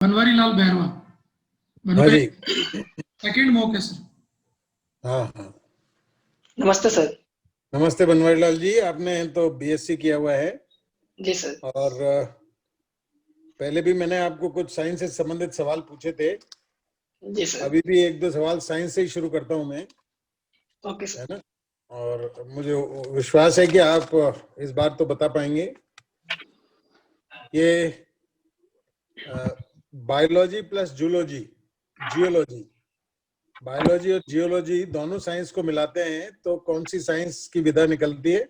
बनवारी लाल बैरवा। हाँ जी। सेकंड मौके सर। हाँ हाँ, नमस्ते सर। नमस्ते बनवारी लाल जी, आपने तो बीएससी किया हुआ है जी सर। और पहले भी मैंने आपको कुछ साइंस से संबंधित सवाल पूछे थे। जी सर। अभी भी एक दो सवाल साइंस से ही शुरू करता हूँ मैं, ओके है सर। ना। और मुझे विश्वास है कि आप इस बार तो बता पाएंगे। ये biology plus zoology, geology, biology और जियोलॉजी दोनों साइंस को मिलाते हैं तो कौन सी साइंस की विधा निकलती है?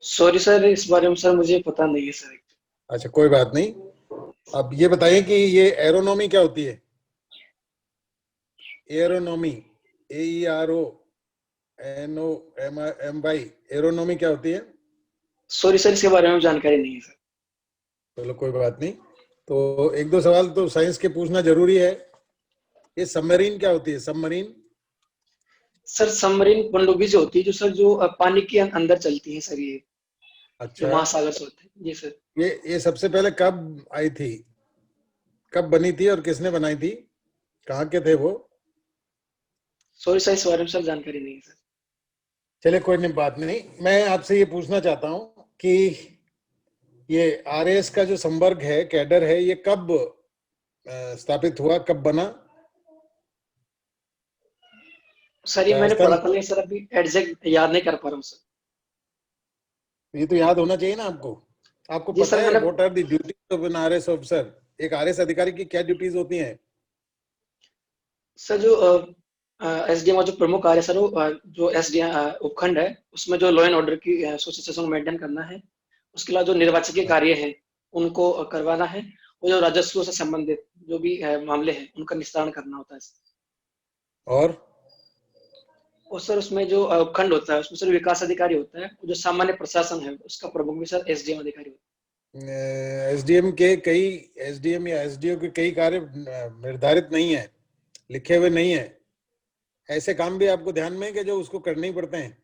सॉरी सर, इस बारे में सर मुझे पता नहीं है सर। अच्छा, कोई बात नहीं। अब ये बताइए कि ये एरोनॉमी क्या होती है? एरोनॉमी, AERONOMY, एरोनॉमी क्या होती है? सॉरी सर, इसके बारे में जानकारी नहीं है सर। चलो कोई बात नहीं, तो एक दो सवाल तो साइंस के पूछना जरूरी है। ये सबमरीन क्या होती है? सबमरीन सर सबमरीन पनडुब्बी जो होती है, जो सर जो पानी के अंदर चलती है सर, ये जो अच्छा, महासागर से होते हैं। जी सर। ये सबसे पहले कब आई थी, कब बनी थी और किसने बनाई थी, कहाँ के थे वो? सॉरी सर, इस बारे में सर जानकारी नहीं है सर। चलिए कोई नहीं, बात नहीं। मैं आपसे ये पूछना चाहता हूँ कि ये आरएस का जो संवर्ग है, कैडर है, ये कब स्थापित हुआ, कब बना? सर ये मैंने राजस्थान, पढ़ा था, लेकिन सर अभी एग्जैक्ट याद नहीं कर पा रहा हूँ सर। ये तो याद होना चाहिए ना आपको। आपको जी पता सर है मैंने। What are the duties of an RS officer? एक आरएस अधिकारी की क्या ड्यूटीज होती हैं? सर जो एसडीएम का जो प्रमुख कार्य सर, वो जो एसडीएम उपखंड है, उसमें जो लॉ एंड ऑर्डर की सिचुएशन को मेंटेन करना है। उसके अलावा जो निर्वाचकीय कार्य है उनको करवाना है, और जो राजस्व से संबंधित जो भी मामले हैं उनका निस्तारण करना होता है। और और सर उसमें जो उपखंड होता है उसमें सर विकास अधिकारी होता है, जो सामान्य प्रशासन है उसका प्रमुख भी सर एसडीएम अधिकारी होता एसडीएम के कई, एसडीएम या एसडीओ के कई कार्य निर्धारित नहीं है, लिखे हुए नहीं है। ऐसे काम भी आपको ध्यान में है कि जो उसको करने ही पड़ते हैं?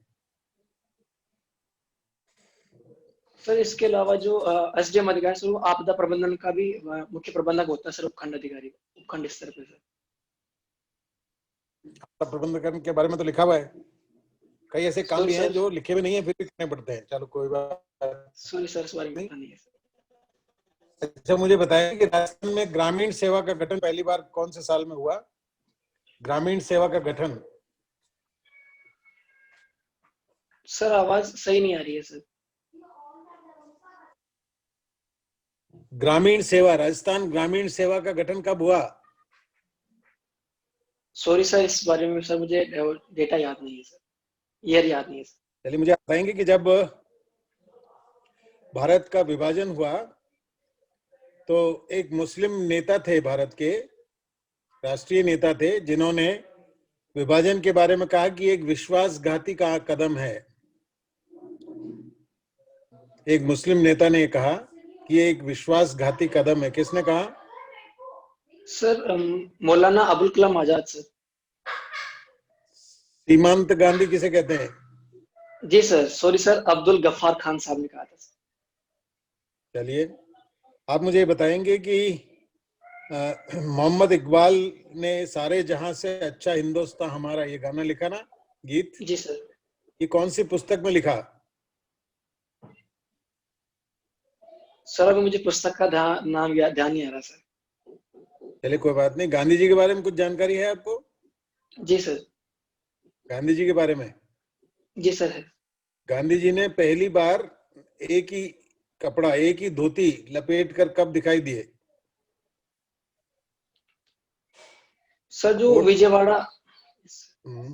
है सर। इसके अलावा जो एसडीएम अधिकारी सर, वो आपदा प्रबंधन का भी मुख्य प्रबंधक होता है सर, उपखंड अधिकारी, उपखंड स्तर पे सर। आपदा प्रबंधन के बारे में तो लिखा हुआ है, कई ऐसे काम भी हैं सर जो लिखे हुए नहीं है फिर भी करने पड़ते हैं। चलो कोई बात सॉरी सर, इस बारे में नहीं। पता नहीं है सर। अच्छा, मुझे बताएं कि राजस्थान में ग्रामीण सेवा का गठन पहली बार कौन से साल में हुआ? ग्रामीण सेवा का गठन। सर आवाज सही नहीं आ रही है सर। ग्रामीण सेवा, राजस्थान ग्रामीण सेवा का गठन कब हुआ? सॉरी सर, इस बारे में सर मुझे डेटा याद नहीं है सर, ईयर याद नहीं है सर। चलिए मुझे बताएंगे कि जब भारत का विभाजन हुआ तो एक मुस्लिम नेता थे, भारत के राष्ट्रीय नेता थे, जिन्होंने विभाजन के बारे में कहा कि एक विश्वासघाती का कदम है। एक मुस्लिम नेता ने कहा कि एक विश्वासघाती कदम है। किसने कहा? Sir Maulana Abul Kalam Azad sir. सीमांत गांधी किसे कहते हैं? जी sir, sorry sir, Abdul Gaffar Khan sahab ने कहा था सर। चलिए, आप मुझे बताएंगे कि मोहम्मद इकबाल ने सारे जहां से अच्छा हिंदुस्तान हमारा, ये गाना लिखा ना, गीत, जी सर। ये कौन सी पुस्तक में लिखा? सर अभी मुझे पुस्तक का नाम ध्यान नहीं आ रहा सर। चलिए कोई बात नहीं। गांधी जी के बारे में कुछ जानकारी है आपको? जी सर। गांधी जी के बारे में, जी सर है। गांधी जी ने पहली बार एक ही कपड़ा, एक ही धोती लपेट कर कब दिखाई दिए? सर जो वोट। विजयवाड़ा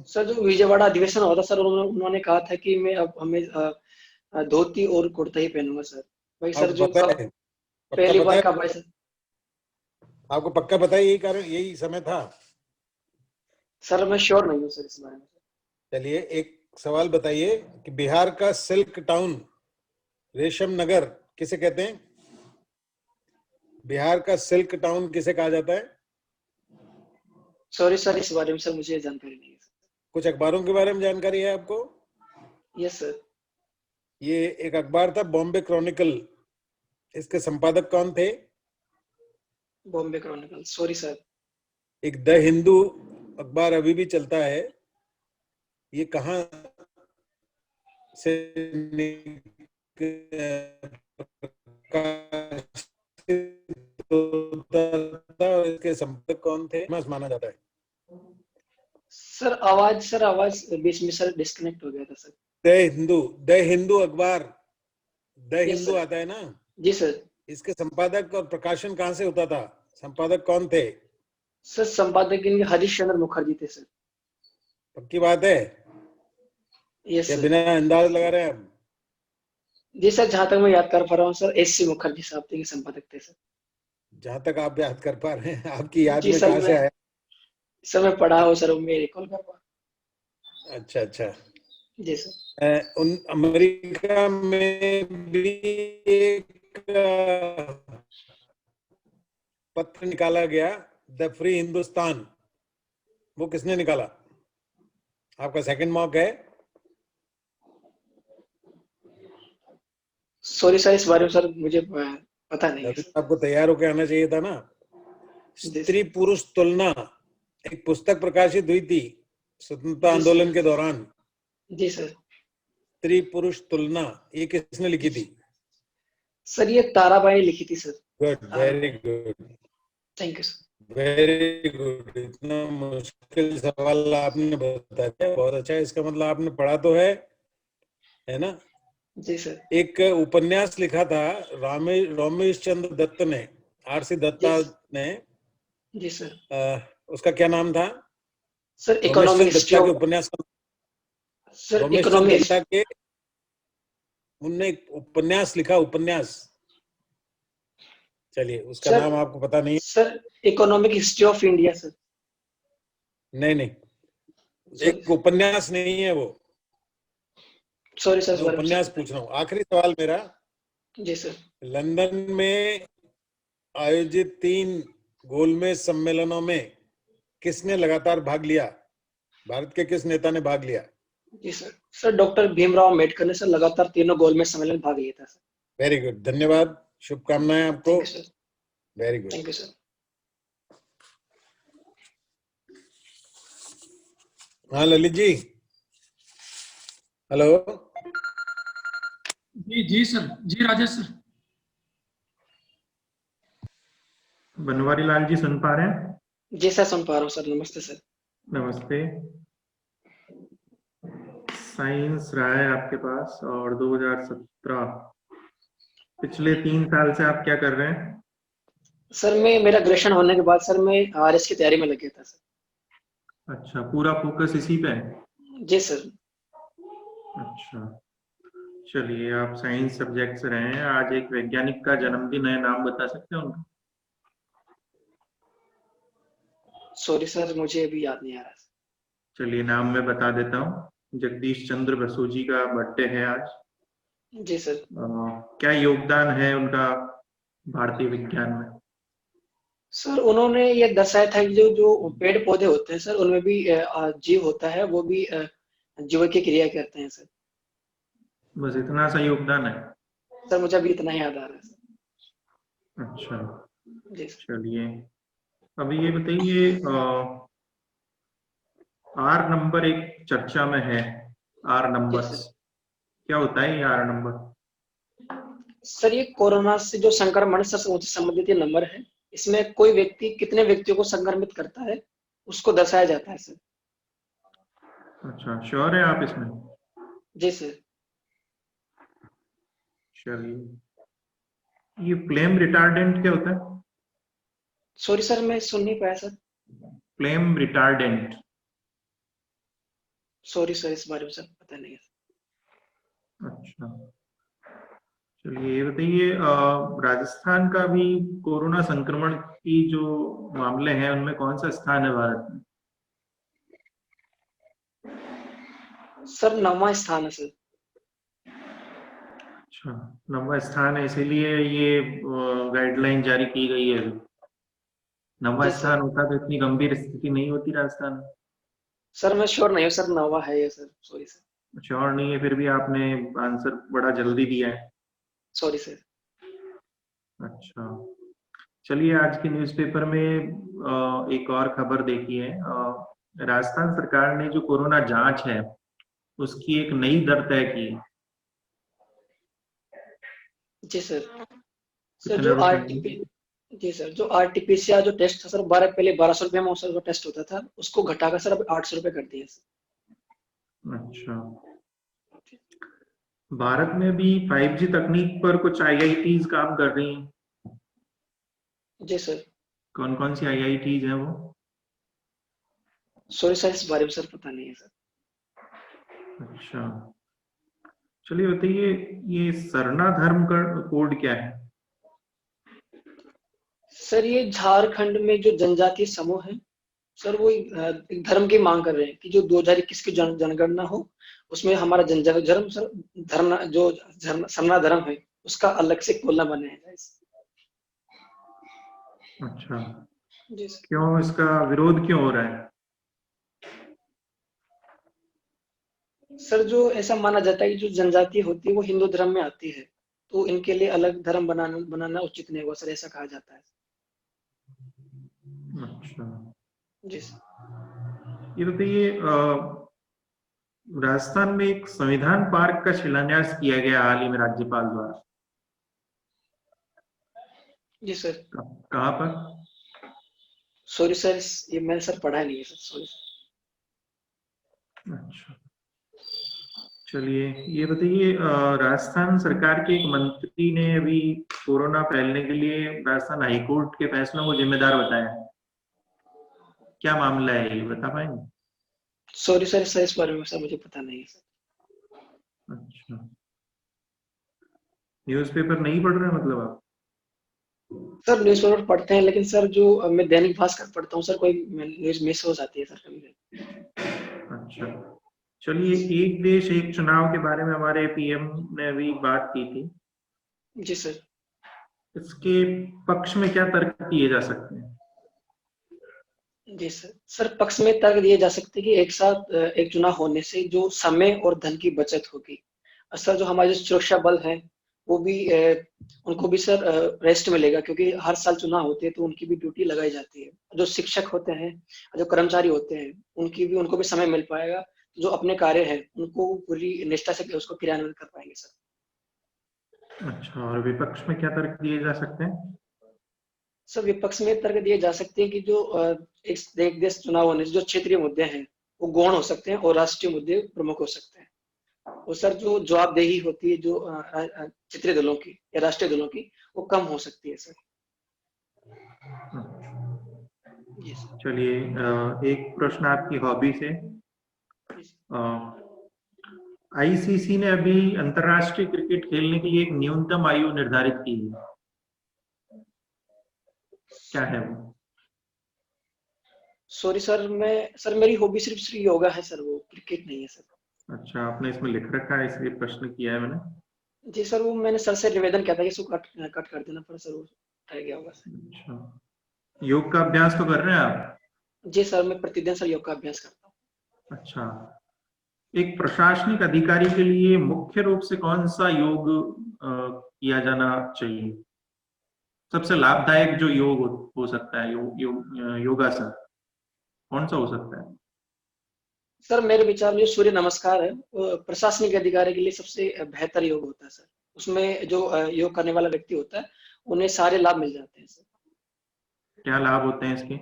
सर जो विजयवाड़ा अधिवेशन हुआ था सर, उन्होंने कहा था कि मैं अब हमें धोती और कुर्ता ही पहनूंगा सर। भाई सर आपको जो पता कब है, पक्का पहली पता बार है, कब आए सर? आपको पक्का पता है यही कारण, यही समय था? सर मैं श्योर नहीं हूँ सर इस बारे में। चलिए एक सवाल बताइए कि बिहार का सिल्क टाउन, रेशम नगर किसे कहते हैं? बिहार का सिल्क टाउन किसे कहा जाता है? सॉरी सर, इस बारे में सर मुझे जानकारी नहीं है सर। कुछ अखबारों के बारे में जानकारी है आपको? Yes sir. ये एक अखबार था बॉम्बे क्रॉनिकल, इसके संपादक कौन थे? Bombay Chronicle, sorry sir. एक द हिंदू अखबार अभी भी चलता है, ये कहाँ से इसके संपादक कौन थे माना जाता है? सर आवाज बीच में सर डिस्कनेक्ट हो गया था सर। द हिंदू अखबार, द Yes, हिंदू sir. आता है ना, जी सर। इसके संपादक और प्रकाशन कहाँ से होता था? संपादक कौन थे? सर संपादक इनके हरीश चंद्र मुखर्जी थे सर। पक्की बात है यस या सर। बिना अंदाज लगा रहे हैं आप? जी सर, जहां तक मैं याद कर पा रहा हूँ सर, एस.सी. मुखर्जी साहब थे, संपादक थे सर। जहां तक आप याद कर पा रहे हैं, आपकी याद जी में सर, कहाँ से आया? मैं पढ़ा हूँ सर, मैं रिकॉल कर पा। अच्छा अच्छा। जी सर। उन अमेरिका में भी एक पत्र निकाला गया, द फ्री हिंदुस्तान, वो किसने निकाला? आपका सेकंड मॉक है। सॉरी सर, इस बारे में सर मुझे पता नहीं है अभी सर। आपको तैयार होकर आना चाहिए था ना। जी स्त्री सर। पुरुष तुलना, एक पुस्तक प्रकाशित हुई थी स्वतंत्रता जी आंदोलन सर। के दौरान। जी सर। स्त्री पुरुष तुलना, ये किसने लिखी थी? सर ये ताराबाई ने लिखी थी sir. Good, very good, thank you sir. Very good. इतना मुश्किल सवाल आपने बता दिया, बहुत अच्छा है। इसका मतलब आपने पढ़ा तो है ना? जी सर। एक उपन्यास लिखा था रमेश चंद्र दत्त ने, आर.सी. दत्ता जी ने। जी सर। उसका क्या नाम था? सर रमेश इकोनॉमिक चंद्र हिस्ट्री दत्ता के ऑफ, उपन्यास का, सर रमेश चंद्र इकोनॉमिक, दत्ता के, उनने एक उपन्यास लिखा, उपन्यास। चलिए, उसका सर नाम आपको पता नहीं? Sir economic history of India sir. नहीं नहीं, सॉरी एक उपन्यास नहीं है वो। सॉरी सर, इस मैं बारे में सर उपन्यास पता पूछ रहा हूँ। आखिरी सवाल मेरा, नहीं। जी सर। लंदन में आयोजित 3 गोलमेज सम्मेलनों में किसने लगातार भाग लिया? भारत के किस नेता ने भाग लिया? जी सर डॉक्टर भीमराव अम्बेडकर ने सर लगातार तीनों गोलमेज सम्मेलन में भाग लिया था सर। वेरी गुड, धन्यवाद, शुभकामनाएं आपको। Thank you sir. Very good. Thank you sir. हाँ ललित जी, हेलो। जी सर, जी राजेश सर। बनवारी लाल जी सुन पा रहे हैं? जी सर सुन पा रहा हूँ सर, नमस्ते सर। नमस्ते। साइंस रहा है आपके पास और 2017, पिछले 3 साल से आप क्या कर रहे हैं? सर मैं, मेरा ग्रेजुएशन होने के बाद सर मैं आरएस की तैयारी में लग गया था सर। अच्छा, पूरा फोकस इसी पे है? जी सर। अच्छा, चलिए, आप साइंस सब्जेक्ट से रहे हैं। आज एक वैज्ञानिक का जन्मदिन है, नाम बता सकते हैं उनका? सॉरी सर, मुझे अभी याद नहीं आ रहा। चलिए, नाम मैं बता देता हूँ। जगदीश चंद्र बसु जी का बर्थडे है आज। जी सर। क्या योगदान है उनका भारतीय विज्ञान में? सर उन्होंने ये दर्शाया था कि जो जो पेड़ पौधे होते हैं सर, उनमें भी जीव होता है, वो भी जीव की क्रिया करते हैं सर। बस इतना सा योगदान है? सर मुझे अभी इतना ही याद आ रहा है सर। अच्छा, जी सर। चलिए, अभी ये बताइए, आर नंबर एक चर्चा में है, आर जी नंबर्स, सर। क्या होता है ये आर नंबर? सर ये कोरोना से जो संक्रमण से संबंधित ये नंबर है, इसमें कोई व्यक्ति कितने व्यक्तियों को संक्रमित करता है उसको दर्शाया जाता है सर। अच्छा, श्योर है आप इसमें? जी सर। चलिए, ये फ्लेम रिटार्डेंट क्या होता है? सॉरी सर, मैं सुन नहीं पाया sir. Flame retardant? Sorry sir, इस बारे में सर पता नहीं है। अच्छा, चलिए, ये बताइए, राजस्थान का भी कोरोना संक्रमण की जो मामले हैं उनमें कौन सा स्थान है भारत में? सर 9वां स्थान है सर। अच्छा, 9वां स्थान है, इसीलिए ये गाइडलाइन जारी की गई है अभी। 9वां जी स्थान सर। होता तो इतनी गंभीर स्थिति नहीं होती राजस्थान में। सर मैं श्योर नहीं हूँ सर, 9वां है ये सर, सॉरी सर। श्योर नहीं है, फिर भी आपने आंसर बड़ा जल्दी दिया है। Sorry sir. अच्छा, चलिए आज के न्यूज़पेपर में एक और खबर देखी है। राजस्थान सरकार ने जो कोरोना जांच है उसकी एक नई दर तय की है। जी सर। सर कितने जो रुपए आरटीपी की? जी सर, जो आरटीपीसीआर जो टेस्ट था सर, पहले 1200 रुपये में सर वो टेस्ट होता था, उसको घटाकर सर अब 800 रुपये कर दिया सर। अच्छा, भारत में भी 5G तकनीक पर कुछ IITs काम कर रही हैं। जी सर। कौन कौन सी IITs हैं वो? सॉरी सर, इस बारे में सर पता नहीं है सर। अच्छा, चलिए बताइए, ये सरना धर्म का कोड क्या है? सर ये झारखंड में जो जनजातीय समूह है सर, वो एक धर्म की मांग कर रहे हैं कि जो 2021 की जनगणना हो, उसमें हमारा जनजातीय धर्म सर, सरना धर्म है, उसका अलग से कोला बनाया जाए। अच्छा, जी सर। क्यों इसका विरोध क्यों हो रहा है? सर जो ऐसा माना जाता है कि जो जनजाति होती है वो हिंदू धर्म में आती है, तो इनके लिए अलग धर्म बनाना उचित नहीं होगा सर, ऐसा कहा जाता है। अच्छा, जी सर। ये बताइए, राजस्थान में एक संविधान पार्क का शिलान्यास किया गया हाल ही में राज्यपाल द्वारा। जी सर। कहाँ पर? सॉरी सर, ये मैंने सर पढ़ा नहीं है सर, सॉरी। अच्छा, चलिए ये बताइए, राजस्थान सरकार के एक मंत्री ने अभी कोरोना फैलने के लिए राजस्थान हाईकोर्ट के फैसलों को जिम्मेदार बताया। क्या मामला है, ये बता पाएंगे? सॉरी सर, इस बारे में सर मुझे पता नहीं है सर। अच्छा, न्यूज़पेपर नहीं पढ़ रहे मतलब आप? सर न्यूज़पेपर पढ़ते हैं, लेकिन सर जो मैं दैनिक भास्कर पढ़ता हूँ सर, कोई न्यूज मिस हो जाती है सर कभी। अच्छा, चलिए, एक देश एक चुनाव के बारे में हमारे PM ने अभी बात की थी। जी सर। इसके पक्ष में क्या तर्क दिए जा सकते हैं? जी सर। सर पक्ष में तर्क दिए जा सकते हैं कि एक साथ एक चुनाव होने से जो समय और धन की बचत होगी। सर जो हमारे जो सुरक्षा बल हैं वो भी उनको भी सर रेस्ट मिलेगा, क्योंकि हर साल चुनाव होते हैं तो उनकी भी ड्यूटी लगाई जाती है। जो शिक्षक होते हैं, जो कर्मचारी होते हैं, उनको भी समय मिल पाएगा, जो अपने कार्य है उनको पूरी निष्ठा से उसको क्रियान्वित कर पाएंगे सर। अच्छा, और विपक्ष में क्या तर्क दिए जा सकते हैं? सर विपक्ष में तर्क दिए जा सकते हैं कि जो एक देश चुनाव होने से जो क्षेत्रीय मुद्दे हैं वो गौण हो सकते हैं और राष्ट्रीय मुद्दे प्रमुख हो सकते हैं। और सर जो जवाबदेही होती है जो क्षेत्रीय दलों की या राष्ट्रीय दलों की, वो कम हो सकती है सर। जी सर। चलिए, एक प्रश्न आपकी हॉबी से। ICC ने अभी अंतरराष्ट्रीय क्रिकेट खेलने के लिए एक न्यूनतम आयु निर्धारित की है, क्या है वो? सॉरी सर, मेरी हॉबी सिर्फ योगा है सर, वो क्रिकेट नहीं है सर। अच्छा, आपने इसमें लिख रखा है इसलिए प्रश्न किया है मैंने। जी सर, वो मैंने सर से निवेदन किया था कि इसको कट कर देना, पर सर वो रह गया होगा सर। अच्छा, योग का अभ्यास तो कर रहे हैं आप? जी सर, मैं प्रतिदिन सर योग का अभ्यास करता हूँ। अच्छा, एक प्रशासनिक अधिकारी के लिए मुख्य रूप से कौन सा योग किया जाना चाहिए? सबसे लाभदायक जो योग हो सकता है, योगासन कौन सा हो सकता है? सर मेरे विचार में जो सूर्य नमस्कार है वो प्रशासनिक अधिकारी के लिए सबसे बेहतर योग होता है सर। उसमें जो योग करने वाला व्यक्ति होता है उन्हें सारे लाभ मिल जाते हैं सर। क्या लाभ होते हैं इसके?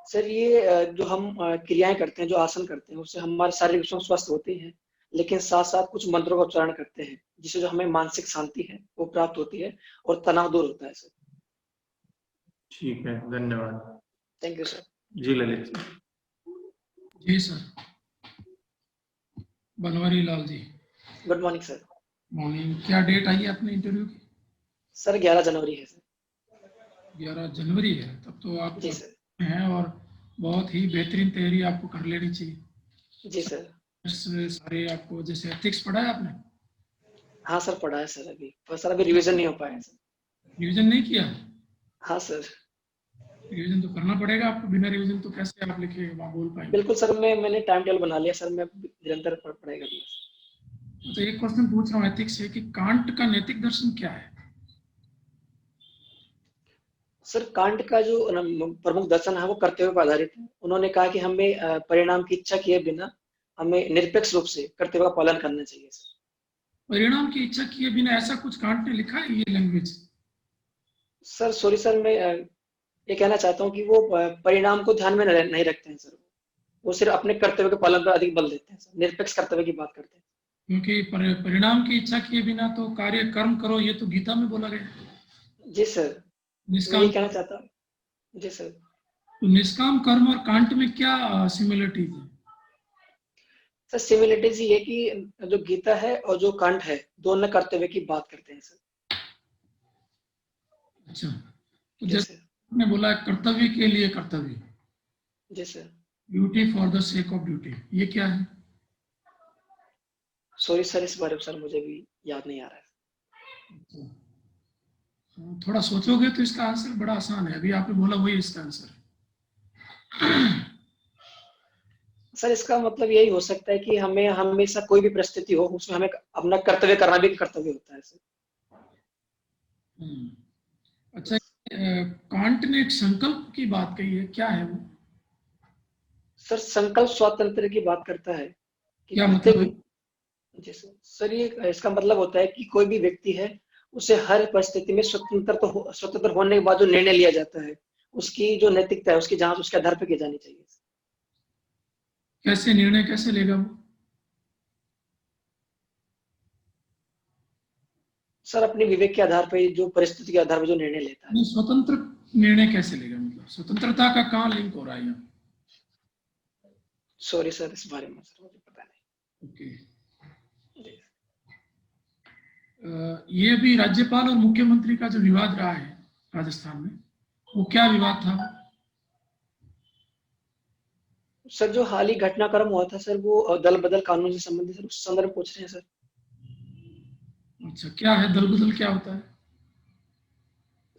सर ये जो हम क्रियाएं करते हैं, जो आसन करते हैं, उससे हमारे शारीरिक स्वस्थ होते हैं, लेकिन साथ साथ कुछ मंत्रों का उच्चारण करते हैं जिससे जो हमें मानसिक शांति है वो प्राप्त होती है और तनाव दूर होता है सर। ठीक है, धन्यवाद। Thank you sir. जी ललित जी। जी sir, Banwari Lal ji, good morning sir. Morning. क्या डेट आई है अपने इंटरव्यू की? सर 11 जनवरी है सर। 11 जनवरी है, तब तो आप जी सर। हैं और बहुत ही बेहतरीन तैयारी आपको कर लेनी चाहिए। जी सर। सारे आपको, जैसे एथिक्स पढ़ा है आपने? हाँ सर पढ़ा है सर, अभी पर सर अभी रिवीजन नहीं हो पाया सर। रिवीजन नहीं किया? हाँ सर। रिवीजन तो करना पड़ेगा आपको, बिना रिवीजन तो कैसे आप लिखे वहाँ बोल पाएंगे? बिल्कुल सर, मैंने टाइम टेबल बना लिया सर, मैं निरंतर पढ़ाई करूंगा। तो एक क्वेश्चन पूछ रहा हूँ एथिक्स से कि कांट का नैतिक दर्शन क्या है? सर कांट का जो प्रमुख दर्शन है वो कर्तव्य पर आधारित है। उन्होंने कहा कि हमें परिणाम की इच्छा किए बिना हमें निरपेक्ष रूप से कर्तव्य का पालन करना चाहिए सर। परिणाम की इच्छा किए बिना, ऐसा कुछ कांट ने लिखा है ये लैंग्वेज? सर सॉरी सर, मैं ये कहना चाहता हूँ कि वो परिणाम को ध्यान में नहीं रखते हैं सर। वो सिर्फ अपने कर्तव्य के पालन पर अधिक बल देते हैं सर, निरपेक्ष कर्तव्य की बात करते हैं। क्योंकि परिणाम की इच्छा किए बिना तो कार्य कर्म करो, ये तो गीता में बोला गया है। जी सर, मैं निष्काम, ये कहना चाहता हूँ। जी सर। तो निष्काम कर्म और कांट में क्या सिमिलरिटीज है? सर सिमिलरिटीज ये कि जो गीता है और जो कांट है दोनों कर्तव्य की बात करते हैं सर। अच्छा, तो जी जैसे सर। आपने बोला कर्तव्य के लिए कर्तव्य, जी sir. Duty for the sake of duty, ये क्या है? सॉरी सर, इस बारे में सर मुझे भी याद नहीं आ रहा है। थोड़ा सोचोगे तो इसका आंसर बड़ा आसान है, अभी आपने बोला वही इसका आंसर है। सर इसका मतलब यही हो सकता है कि हमें हमेशा कोई भी परिस्थिति हो उसमें हमें अपना कर्तव्य करना भी कर्तव्य होता है सर। अच्छा, कांट ने एक संकल्प की बात कही है, क्या है वो? सर संकल्प स्वातंत्र की बात करता है कि क्या मतलब है? जी सर, सर ये इसका मतलब होता है कि कोई भी व्यक्ति है उसे हर परिस्थिति में स्वतंत्र होने के बाद जो निर्णय लिया जाता है उसकी जो नैतिकता है उसकी जांच उसके आधार पर की जानी चाहिए। कैसे निर्णय कैसे लेगा वो? सर अपने विवेक के आधार पर, जो परिस्थिति के आधार पर जो निर्णय लेता है। नहीं, स्वतंत्र निर्णय कैसे लेगा, मतलब स्वतंत्रता का कहाँ लिंक हो रहा है यहाँ? सॉरी सर, इस बारे में सर मुझे पता नहीं। ओके। जी। ये भी राज्यपाल और मुख्यमंत्री का जो विवाद रहा है राजस्थान में, वो क्या विवाद था? सर जो हाल ही घटनाक्रम हुआ था सर वो दल बदल कानून से संबंधित सर, उस संदर्भ पूछ रहे हैं सर। अच्छा, क्या है दल बदल, क्या होता है?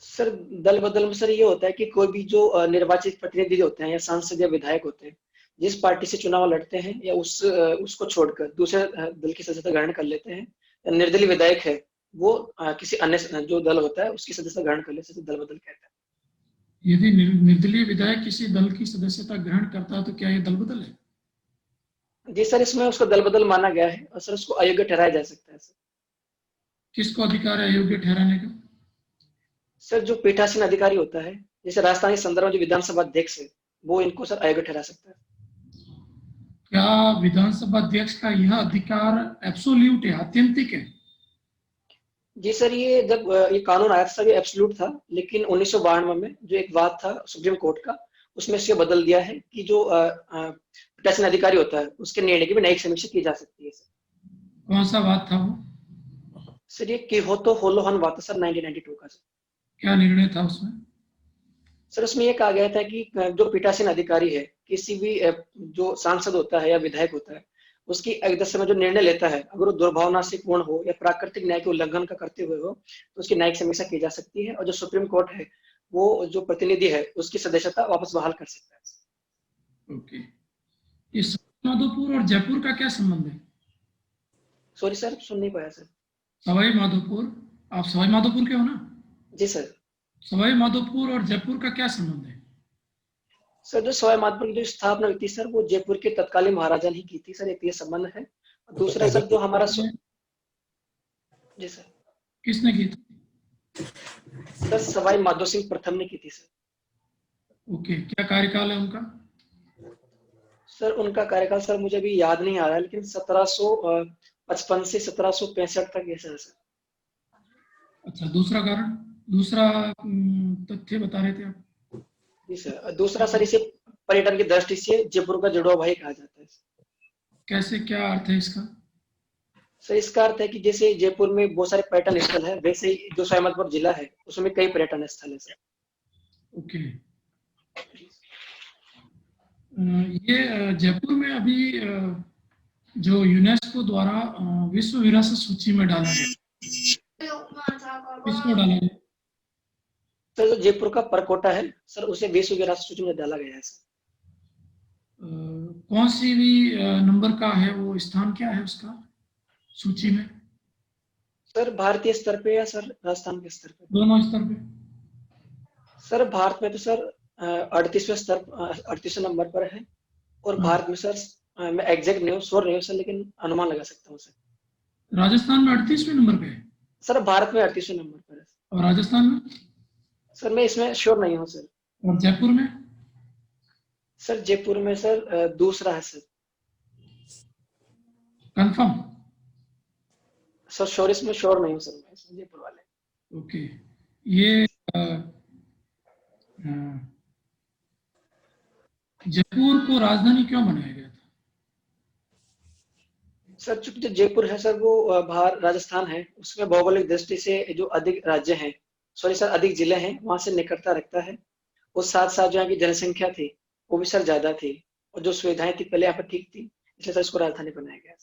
सर दल बदल में सर ये होता है कि कोई भी जो निर्वाचित प्रतिनिधि होते हैं या सांसद या विधायक होते हैं, जिस पार्टी से चुनाव लड़ते हैं या उसको छोड़कर दूसरे दल की सदस्यता ग्रहण कर लेते हैं, या निर्दलीय विधायक है वो किसी अन्य जो दल होता है उसकी सदस्यता ग्रहण कर लेते हैं, दल बदल कहते हैं। यदि निर्दलीय विधायक किसी दल की सदस्यता ग्रहण करता है तो क्या ये दल बदल है? जी सर, इसमें उसको दल बदल माना गया है और सर उसको अयोग्य ठहराया जा सकता है सर। किसको अधिकार है अयोग्य ठहराने का? सर जो पीठासीन अधिकारी होता है, जैसे राजस्थान के संदर्भ में जो विधानसभा अध्यक्ष है वो इनको सर अयोग्य ठहरा सकता है। क्या विधानसभा अध्यक्ष का यह अधिकार एब्सोल्यूट है, आत्यंतिक है? जी सर, ये जब ये कानून आया था सर ये एब्सोल्यूट था, लेकिन 1992 में जो एक वाद था सुप्रीम कोर्ट का उसमें से बदल दिया है कि जो पीठासीन अधिकारी होता है उसके निर्णय की भी न्यायिक समीक्षा की जा सकती है सर। कौन सा बात था वो? सर ये किहोतो होलोहन वाद था सर 1992 का सर। क्या निर्णय था उसमें? सर उसमें ये कहा गया था कि जो पीठासीन अधिकारी है किसी भी जो सांसद होता है या विधायक होता है उसकी एक समय जो निर्णय लेता है अगर वो दुर्भावना से पूर्ण हो या प्राकृतिक न्याय के उल्लंघन का करते हुए हो तो उसकी न्यायिक समीक्षा की जा सकती है, और जो सुप्रीम कोर्ट है वो जो प्रतिनिधि है उसकी सदस्यता वापस बहाल कर सकता है। ओके। ये सवाई माधोपुर और जयपुर का क्या संबंध है? सॉरी सर, सुन नहीं पाया सर। सवाई माधोपुर, आप सवाई माधोपुर के हो ना? जी सर। सवाई माधोपुर और जयपुर का क्या संबंध है? सर जो सवाई माधोपुर की जो स्थापना हुई थी सर वो जयपुर के तत्कालीन महाराजा ने की थी सर, एक ये संबंध है। दूसरा सर जो हमारा जी सर। किसने की थी? सर सवाई माधो सिंह प्रथम ने की थी सर। ओके, क्या कार्यकाल है उनका? सर उनका कार्यकाल सर मुझे भी याद नहीं आ रहा है, लेकिन 1755 से 1765 तक ऐसा है सर। अच्छा, दूसरा कारण, दूसरा तथ्य बता रहे थे आप? जी सर, दूसरा सर इसे पर्यटन की दृष्टि से जयपुर का जुड़वा भाई कहा जाता है। कैसे, क्या अर्थ है इसका? सर इसका अर्थ है कि जैसे जयपुर में बहुत सारे पर्यटन स्थल है, वैसे ही जो सवाई माधोपुर जिला है उसमें कई पर्यटन स्थल है सर। ओके। ये जयपुर में अभी जो यूनेस्को द्वारा विश्व विरासत सूची में डाला गया, किसको डाला गया? सर जो जयपुर का परकोटा है सर उसे विश्व विरासत सूची में डाला गया है सर। कौन सी भी नंबर का है वो स्थान, क्या है उसका सूची में? सर भारतीय स्तर पे या सर राजस्थान के स्तर पे? दोनों स्तर पे। सर भारत में तो सर 38वें नंबर पर है, और भारत में सर मैं एग्जैक्ट नहीं हूँ, श्योर नहीं हूँ सर, लेकिन अनुमान लगा सकता हूँ सर। राजस्थान में 38वें नंबर पे है सर भारत में 38वें नंबर पर है और राजस्थान में सर, मैं इसमें श्योर नहीं हूँ सर। और जयपुर में? सर जयपुर में सर दूसरा है सर। कंफर्म? सर श्योर, इसमें श्योर नहीं हूँ सर मैं, इसमें जयपुर वाले। ओके। ये जयपुर को राजधानी क्यों बनाया गया था? सर चूंकि जो जयपुर है सर वो बाहर राजस्थान है, उसमें भौगोलिक दृष्टि से जो अधिक राज्य हैं, सॉरी सर अधिक जिले हैं, वहां से निकटता रखता है, और साथ साथ जो यहाँ की जनसंख्या थी वो भी सर ज्यादा थी, और जो सुविधाएं थी पहले यहाँ पर ठीक थी, इसलिए सर इसको राजधानी बनाया गया।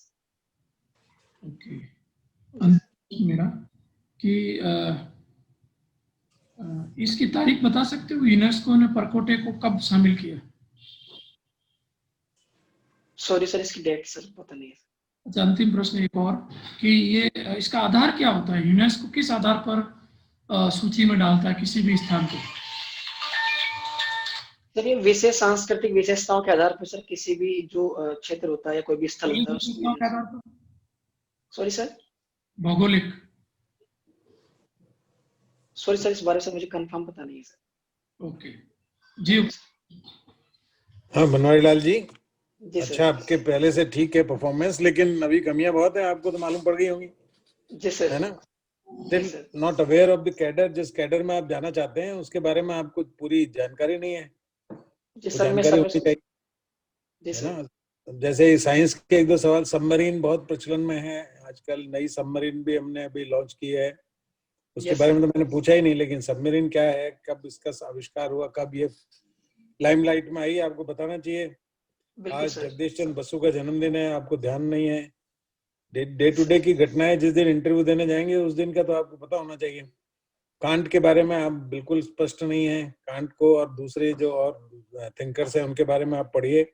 ओके। अंतिम मेरा कि इसकी तारीख बता सकते हो, यूनेस्को ने परकोटे को कब शामिल किया? सॉरी सर इसकी डेट सर पता नहीं है। अच्छा, अंतिम प्रश्न एक और कि ये इसका आधार क्या होता है? यूनेस्को किस आधार पर सूची में डालता है किसी भी स्थान को? सर ये विशेष सांस्कृतिक विशेषताओं के आधार पर सर, किसी भी जो क्षेत्र होता है या कोई भी स्थल होता है विशेषताओं के आधार पर? सॉरी सर, भौगोलिक? सॉरी सर इस बारे से मुझे कंफर्म पता नहीं है सर। ओके जी। हाँ बनवारी लाल जी, जी अच्छा सर। आपके पहले से ठीक है परफॉर्मेंस, लेकिन अभी कमियां बहुत है, आपको तो मालूम पड़ गई होंगी, जी सर। है ना? जी still sir. Not aware of the cadre, जिस कैडर में आप जाना चाहते हैं उसके बारे में आपको पूरी जानकारी नहीं है। जी तो सर मैं जानकारी सब होनी चाहिए, जी है सर। ना? जैसे साइंस के एक दो सवाल, सबमरीन बहुत प्रचलन में है आजकल, नई सबमरीन भी हमने अभी लॉन्च की है, उसके Yes, बारे में sir. तो मैंने पूछा ही नहीं, लेकिन सबमरीन क्या है, कब इसका आविष्कार हुआ, कब ये लाइमलाइट में आई, आपको बताना चाहिए। बिल्कुल आज सर। जगदीश चंद्र बसु का जन्मदिन है, आपको ध्यान नहीं है। डे टू डे की घटनाएं, जिस दिन इंटरव्यू देने जाएंगे उस दिन का तो आपको पता होना चाहिए। कांट के बारे में आप बिल्कुल स्पष्ट नहीं है, कांट को और दूसरे जो और थिंकर्स हैं उनके बारे में आप पढ़िए,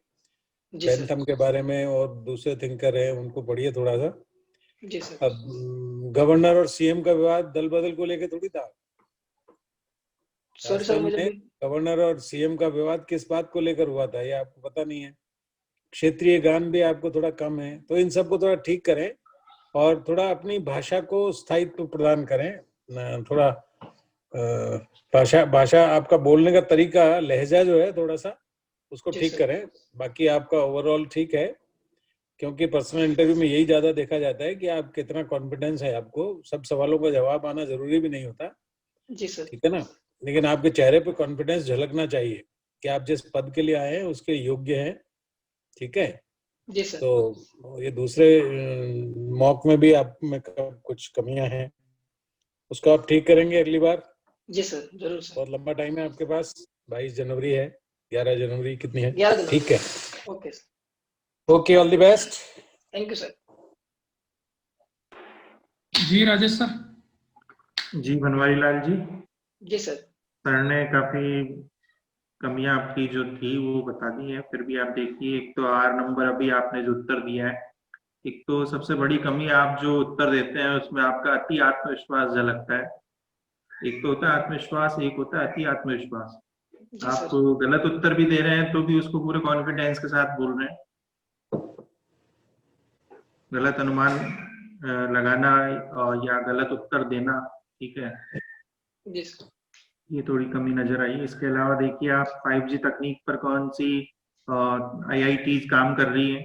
जी सर। बेंथम के बारे में और दूसरे थिंकर हैं उनको पढ़िए थोड़ा सा। जी सर। अब गवर्नर और सीएम का विवाद दल बदल को लेकर थोड़ी था, सॉरी सर राजस्थान मुझे में गवर्नर और सीएम का विवाद किस बात को लेकर हुआ था ये आपको पता नहीं है। क्षेत्रीय गान भी आपको थोड़ा कम है, तो इन सबको थोड़ा ठीक करें और थोड़ा अपनी भाषा को स्थायित्व प्रदान करें। थोड़ा भाषा आपका बोलने का तरीका, लहजा जो है थोड़ा सा उसको जी ठीक सर। करें। बाकी आपका ओवरऑल ठीक है, क्योंकि पर्सनल इंटरव्यू में यही ज्यादा देखा जाता है कि आप कितना कॉन्फिडेंस है, आपको सब सवालों का जवाब आना जरूरी भी नहीं होता, जी सर। ठीक है ना? लेकिन आपके चेहरे पे कॉन्फिडेंस झलकना चाहिए कि आप जिस पद के लिए आए हैं उसके योग्य हैं, ठीक है? जी सर। तो ये दूसरे मॉक में भी आप में कुछ कमियां हैं, उसको आप ठीक करेंगे अगली बार। जी सर जरूर सर। बहुत लंबा टाइम है आपके पास, 22 जनवरी है, 11 जनवरी कितनी है? 11 दिन। ठीक है, okay sir. Okay, all the best. Thank you sir. जी राजेश सर। जी बनवारी लाल जी, जी सर। सर ने काफी कमियां आपकी जो थी वो बता दी है, फिर भी आप देखिए, एक तो 8 नंबर अभी आपने जो उत्तर दिया है, एक तो सबसे बड़ी कमी आप जो उत्तर देते हैं उसमें आपका अति आत्मविश्वास झलकता है। एक तो होता है आत्मविश्वास, एक होता है अति आत्मविश्वास। जी आप सर। गलत उत्तर भी दे रहे हैं तो भी उसको पूरे कॉन्फिडेंस के साथ बोल रहे हैं। गलत अनुमान लगाना या गलत उत्तर देना, ठीक है, जी सर। ये थोड़ी कमी नजर आई। इसके अलावा देखिए आप 5G तकनीक पर कौन सी IITs काम कर रही है,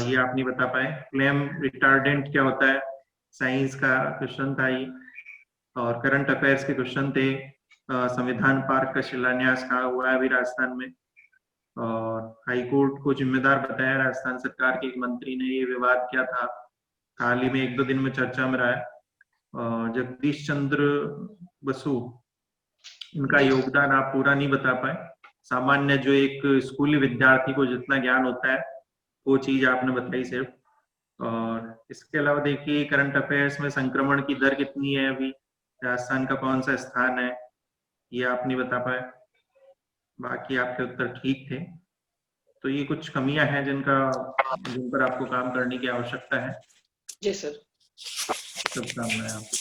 ये आप नहीं बता पाए। फ्लेम रिटार्डेंट क्या होता है, साइंस का क्वेश्चन था ये, और करंट अफेयर्स के क्वेश्चन थे। संविधान पार्क का शिलान्यास कहाँ हुआ है अभी राजस्थान में, और हाईकोर्ट को जिम्मेदार बताया राजस्थान सरकार के एक मंत्री ने, ये विवाद क्या था, हाल ही में 1-2 दिन में चर्चा में रहा है। जगदीश चंद्र बसु, इनका योगदान आप पूरा नहीं बता पाए। सामान्य जो एक स्कूली विद्यार्थी को जितना ज्ञान होता है वो चीज आपने बताई सिर्फ। और इसके अलावा देखिए करंट अफेयर्स में संक्रमण की दर कितनी है अभी, राजस्थान का कौन सा स्थान है, ये आप नहीं बता पाए। बाकी आपके उत्तर ठीक थे, तो ये कुछ कमियां हैं जिन पर आपको काम करने की आवश्यकता है। जी सर। शुभकामनाएं आपको।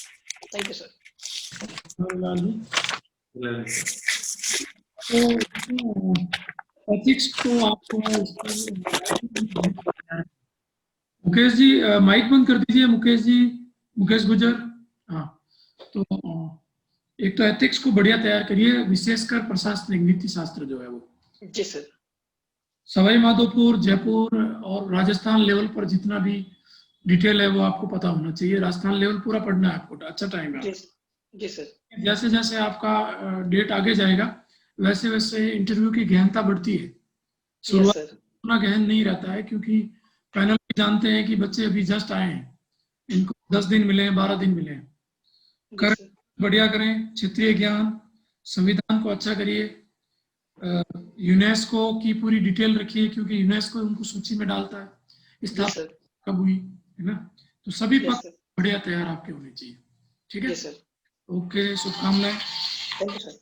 Thank you sir. Lal ji तो एथिक्स को आपको मुकेश जी माइक बंद कर दीजिए। मुकेश जी, मुकेश गुजर। हाँ, तो एक तो एथिक्स को बढ़िया तैयार करिए, विशेषकर प्रशासनिक नीति शास्त्र जो है वो। जी सर। सवाई माधोपुर, जयपुर और राजस्थान लेवल पर जितना भी डिटेल है वो आपको पता होना चाहिए। राजस्थान लेवल पूरा पढ़ना है आपको, अच्छा टाइम है। जी सर। जैसे जैसे आपका डेट आगे जाएगा वैसे वैसे इंटरव्यू की गहनता बढ़ती है। शुरुआत में उतना गहन नहीं रहता है क्योंकि पैनल भी जानते हैं कि बच्चे अभी जस्ट आए हैं, इनको 10 दिन मिले हैं, 12 दिन मिले हैं। कर बढ़िया करें, क्षेत्रीय ज्ञान, संविधान को अच्छा करिए, यूनेस्को की पूरी डिटेल रखिए क्योंकि यूनेस्को उनको सूची में डालता है स्थापना कब हुई, है ना। तो सभी पक्ष बढ़िया तैयार आपके होने चाहिए। ठीक है, ओके, शुभकामनाएं। Thank you sir.